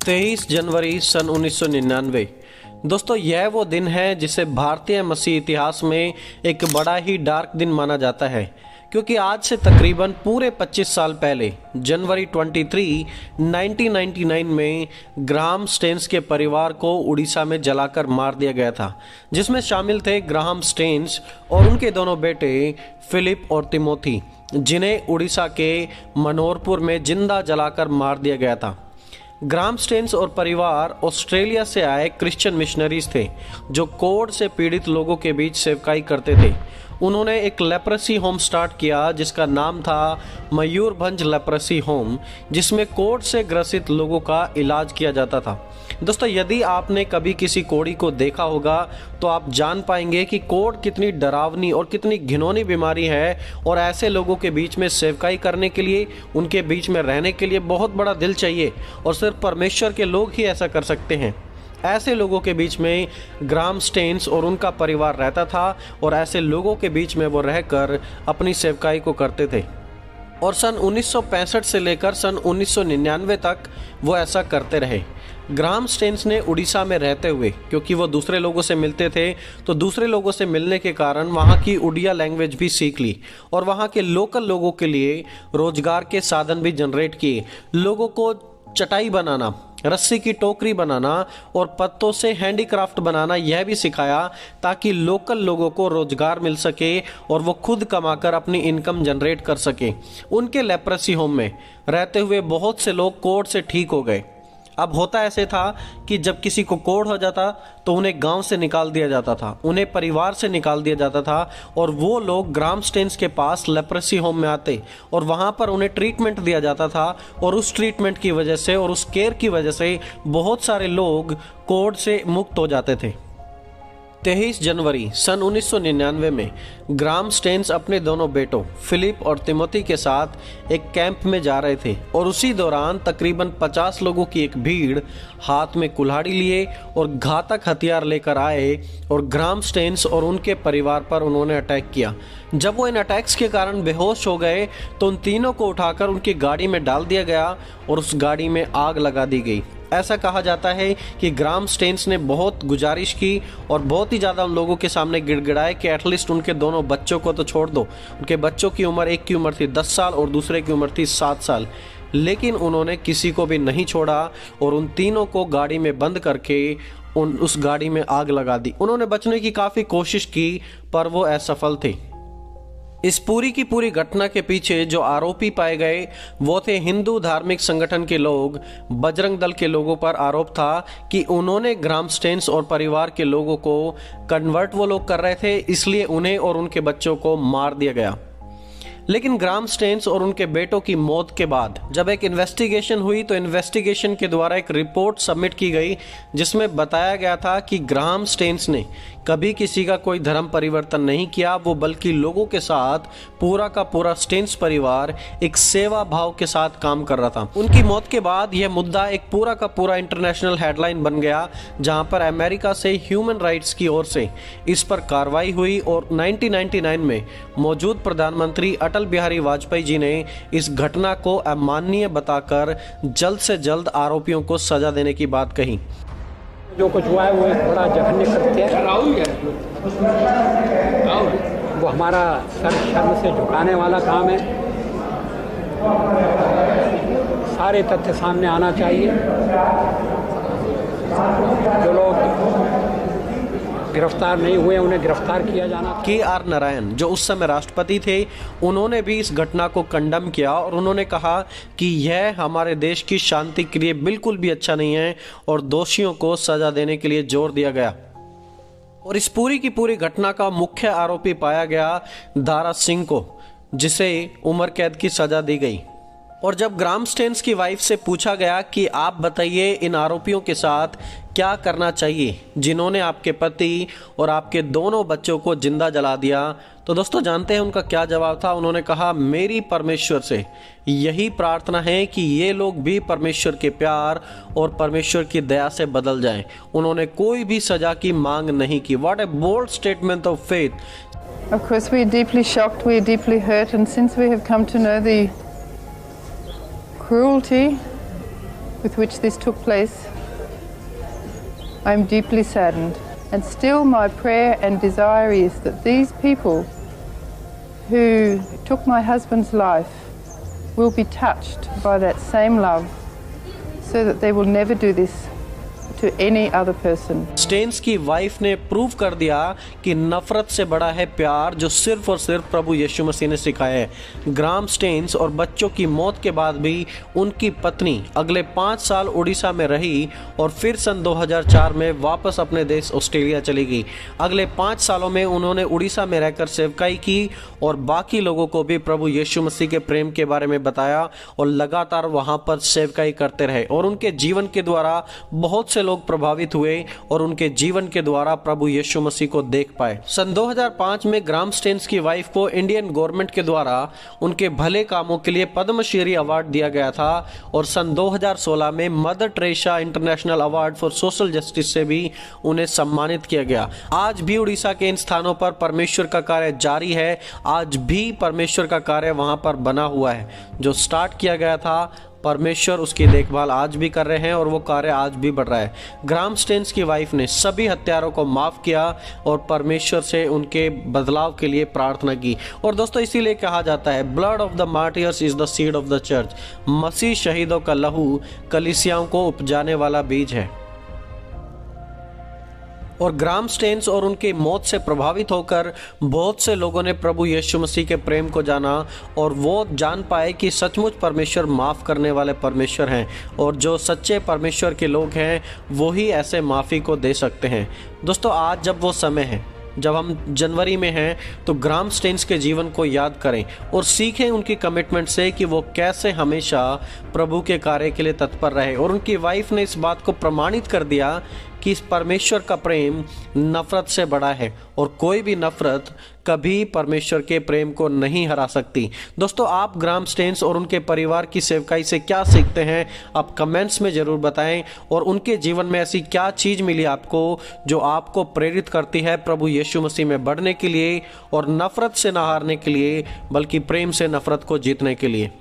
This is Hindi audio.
23 जनवरी सन 1999। दोस्तों, यह वो दिन है जिसे भारतीय मसीह इतिहास में एक बड़ा ही डार्क दिन माना जाता है, क्योंकि आज से तकरीबन पूरे 25 साल पहले जनवरी 23, 1999 में ग्राहम स्टेन्स के परिवार को उड़ीसा में जलाकर मार दिया गया था, जिसमें शामिल थे ग्राहम स्टेन्स और उनके दोनों बेटे फिलिप और तिमोथी, जिन्हें उड़ीसा के मनोहरपुर में जिंदा जलाकर मार दिया गया था। ग्राहम स्टेन्स और परिवार ऑस्ट्रेलिया से आए क्रिश्चियन मिशनरीज थे, जो कोढ़ से पीड़ित लोगों के बीच सेवकाई करते थे। उन्होंने एक लेप्रेसी होम स्टार्ट किया जिसका नाम था मयूरभंज लेप्रेसी होम, जिसमें कोढ़ से ग्रसित लोगों का इलाज किया जाता था। दोस्तों, यदि आपने कभी किसी कोढ़ी को देखा होगा तो आप जान पाएंगे कि कोढ़ कितनी डरावनी और कितनी घिनौनी बीमारी है, और ऐसे लोगों के बीच में सेवकाई करने के लिए, उनके बीच में रहने के लिए बहुत बड़ा दिल चाहिए, और सिर्फ परमेश्वर के लोग ही ऐसा कर सकते हैं। ऐसे लोगों के बीच में ग्राहम स्टेन्स और उनका परिवार रहता था, और ऐसे लोगों के बीच में वो रहकर अपनी सेवकाई को करते थे, और सन 1965 से लेकर सन 1999 तक वो ऐसा करते रहे। ग्राहम स्टेन्स ने उड़ीसा में रहते हुए, क्योंकि वो दूसरे लोगों से मिलते थे, तो दूसरे लोगों से मिलने के कारण वहाँ की उड़िया लैंग्वेज भी सीख ली, और वहाँ के लोकल लोगों के लिए रोजगार के साधन भी जनरेट किए। लोगों को चटाई बनाना, रस्सी की टोकरी बनाना और पत्तों से हैंडीक्राफ्ट बनाना यह भी सिखाया, ताकि लोकल लोगों को रोजगार मिल सके और वो खुद कमाकर अपनी इनकम जनरेट कर सके। उनके लेप्रेसी होम में रहते हुए बहुत से लोग कोढ़ से ठीक हो गए। अब होता ऐसे था कि जब किसी को कोढ़ हो जाता तो उन्हें गांव से निकाल दिया जाता था, उन्हें परिवार से निकाल दिया जाता था, और वो लोग ग्राहम स्टेन्स के पास लेप्रेसी होम में आते और वहां पर उन्हें ट्रीटमेंट दिया जाता था, और उस ट्रीटमेंट की वजह से और उस केयर की वजह से बहुत सारे लोग कोढ़ से मुक्त हो जाते थे। 23 जनवरी सन 1999 में ग्राहम स्टेन्स अपने दोनों बेटों फिलिप और तिमोथी के साथ एक कैंप में जा रहे थे, और उसी दौरान तकरीबन 50 लोगों की एक भीड़ हाथ में कुल्हाड़ी लिए और घातक हथियार लेकर आए, और ग्राहम स्टेन्स और उनके परिवार पर उन्होंने अटैक किया। जब वो इन अटैक्स के कारण बेहोश हो गए तो उन तीनों को उठाकर उनकी गाड़ी में डाल दिया गया और उस गाड़ी में आग लगा दी गई। ऐसा कहा जाता है कि ग्राहम स्टेन्स ने बहुत गुजारिश की और बहुत ही ज़्यादा उन लोगों के सामने गिड़गिड़ाए कि एटलीस्ट उनके दोनों बच्चों को तो छोड़ दो। उनके बच्चों की उम्र, एक की उम्र थी 10 साल और दूसरे की उम्र थी 7 साल, लेकिन उन्होंने किसी को भी नहीं छोड़ा और उन तीनों को गाड़ी में बंद करके उस गाड़ी में आग लगा दी। उन्होंने बचने की काफ़ी कोशिश की, पर वो असफल थे। इस पूरी की पूरी घटना के पीछे जो आरोपी पाए गए वो थे हिंदू धार्मिक संगठन के लोग। बजरंग दल के लोगों पर आरोप था कि उन्होंने ग्राहम स्टेन्स और परिवार के लोगों को कन्वर्ट वो लोग कर रहे थे, इसलिए उन्हें और उनके बच्चों को मार दिया गया। लेकिन ग्राहम स्टेन्स और उनके बेटों की मौत के बाद जब एक इन्वेस्टिगेशन हुई तो इन्वेस्टिगेशन के द्वारा एक रिपोर्ट सबमिट की गई, जिसमें बताया गया था कि ग्राहम स्टेन्स ने कभी किसी का कोई धर्म परिवर्तन नहीं किया, वो बल्कि लोगों के साथ पूरा का पूरा स्टेन्स परिवार एक सेवा भाव के साथ काम कर रहा था। उनकी मौत के बाद यह मुद्दा एक पूरा का पूरा इंटरनेशनल हेडलाइन बन गया, जहां पर अमेरिका से ह्यूमन राइट्स की ओर से इस पर कार्रवाई हुई, और 1999 में मौजूद प्रधानमंत्री अटल बिहारी वाजपेयी जी ने इस घटना को अमाननीय बताकर जल्द से जल्द आरोपियों को सजा देने की बात कही। जो कुछ हुआ है वो एक बड़ा जघन्य कृत्य है। वो हमारा सर शर्म से झुकाने वाला काम है। सारे तथ्य सामने आना चाहिए। जो लोग गिरफ्तार नहीं हुए उन्हें गिरफ्तार किया जाना। के.आर. नारायण, जो उस समय राष्ट्रपति थे, उन्होंने भी इस घटना को कंडम किया और उन्होंने कहा कि यह हमारे देश की शांति के लिए बिल्कुल भी अच्छा नहीं है, और दोषियों को सजा देने के लिए जोर दिया गया। और इस पूरी की पूरी घटना का मुख्य आरोपी पाया गया दारा सिंह को, जिसे उम्र कैद की सजा दी गई। और जब ग्राहम स्टेन्स की वाइफ से पूछा गया कि आप बताइए इन आरोपियों के साथ क्या करना चाहिए जिन्होंने आपके पति और आपके दोनों बच्चों को जिंदा जला दिया, तो दोस्तों जानते हैं उनका क्या जवाब था। उन्होंने कहा, मेरी परमेश्वर से यही प्रार्थना है कि ये लोग भी परमेश्वर के प्यार और परमेश्वर की दया से बदल जाएं। उन्होंने कोई भी सजा की मांग नहीं की। What a bold statement of faith. Of course we are deeply shocked, we are deeply hurt, and since we have come to know the cruelty with which this took place, I am deeply saddened. And still my prayer and desire is that these people who took my husband's life will be touched by that same love so that they will never do this to any other person. Staines की वाइफ ने प्रूव कर दिया कि नफरत से बड़ा है प्यार, जो सिर्फ और सिर्फ प्रभु यीशु मसीह ने सिखाया है। ग्राहम स्टेन्स और बच्चों की मौत के बाद भी उनकी पत्नी अगले 5 साल उड़ीसा में रही और फिर सन 2004 में वापस अपने देश ऑस्ट्रेलिया चली गई। अगले 5 सालों में उन्होंने उड़ीसा में रहकर सेवकाई की और बाकी लोगों को भी प्रभु यीशु मसीह के प्रेम के बारे में बताया और लगातार वहां पर सेवकाई करते रहे और उनके जीवन के द्वारा बहुत से लोग प्रभावित हुए और उनके जीवन के द्वारा प्रभु यीशु मसीह को देख पाए। सन 2005 में ग्राहम स्टेन्स की वाइफ को इंडियन गवर्नमेंट के द्वारा उनके भले कामों के लिए पद्मश्री अवार्ड दिया गया था और सन 2016 में mother Teresa international award for social justice से भी उन्हें सम्मानित किया गया। आज भी उड़ीसा के इन स्थानों पर परमेश्वर का कार्य जारी है। आज भी परमेश्वर का कार्य वहां पर बना हुआ है। जो स्टार्ट किया गया था, परमेश्वर उसकी देखभाल आज भी कर रहे हैं और वो कार्य आज भी बढ़ रहा है। ग्राहम स्टेन्स की वाइफ ने सभी हत्यारों को माफ किया और परमेश्वर से उनके बदलाव के लिए प्रार्थना की। और दोस्तों, इसीलिए कहा जाता है blood of the martyrs is the seed of the church. मसीह शहीदों का लहू कलीसियाओं को उपजाने वाला बीज है। और ग्राहम स्टेन्स और उनकी मौत से प्रभावित होकर बहुत से लोगों ने प्रभु यीशु मसीह के प्रेम को जाना और वो जान पाए कि सचमुच परमेश्वर माफ़ करने वाले परमेश्वर हैं और जो सच्चे परमेश्वर के लोग हैं वो ही ऐसे माफ़ी को दे सकते हैं। दोस्तों, आज जब वो समय है, जब हम जनवरी में हैं, तो ग्राहम स्टेन्स के जीवन को याद करें और सीखें उनकी कमिटमेंट से कि वो कैसे हमेशा प्रभु के कार्य के लिए तत्पर रहे। और उनकी वाइफ ने इस बात को प्रमाणित कर दिया कि इस परमेश्वर का प्रेम नफरत से बड़ा है और कोई भी नफरत कभी परमेश्वर के प्रेम को नहीं हरा सकती। दोस्तों, आप ग्राहम स्टेन्स और उनके परिवार की सेवकाई से क्या सीखते हैं, आप कमेंट्स में ज़रूर बताएं। और उनके जीवन में ऐसी क्या चीज़ मिली आपको जो आपको प्रेरित करती है प्रभु यीशु मसीह में बढ़ने के लिए और नफरत से ना हारने के लिए, बल्कि प्रेम से नफरत को जीतने के लिए।